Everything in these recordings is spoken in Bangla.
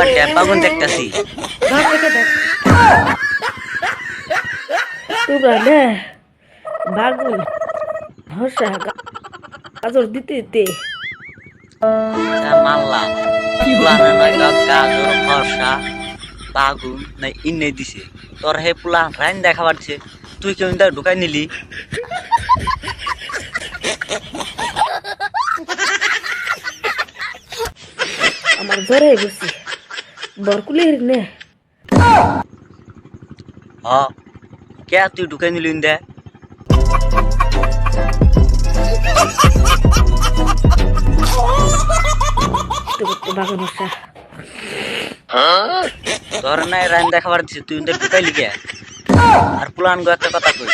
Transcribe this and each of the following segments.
আবার ড্যাপাগুন দেখতাছি। ভাগ রেখে দেখ তোমরা না বাগুন হর্ষা গাজর দিতে দিতে মানলাম পুলানে নয় গাজর খরসা বাগুন না ইন্নে দিছে তোর হে পুলান রাইন দেখাবার দিছে তুই কেউ ঢুকাই নিলি। আমার জ্বরে গেছি বরকুলের নে হ কে তুই ঢুকাই নিলি ইন্দে বাগুন হর্ষা তোর নাই রাইন দেখাবার দিছে তুই ইন্দে ঢুকাইলি কে? আর পুলান গো একটা কথা কই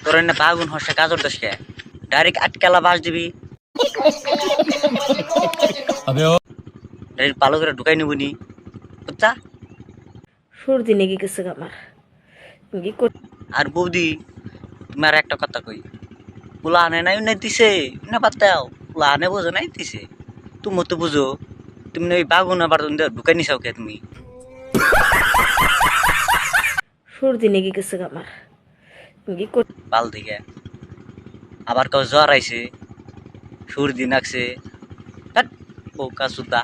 তোর এনে বাগুন হর্ষে গাজর দোষ কে ডাইরেক্ট আটকালা বাস দিবি ডাইরেক্ট ভালো করে ঢুকাই নিবনি বুঝছা। সর্দি নেগে গেছে আমার কি কর আর বৌদি তুমি আর একটা কথা কই পোলা আনে নাই উন্নয় দিছে না বাদ দাও পোলা আনে বোঝো নাই দিছে তুমি তো বুঝো তুমি ওই বাগুন আবার ঢুকাই নিছাও কে তুমি? সর্দি নেগে গেছে আমার কি কর বাল দিকে আবার কেউ জ্বর আইছে সর্দি নাকছে বোকা সুদা।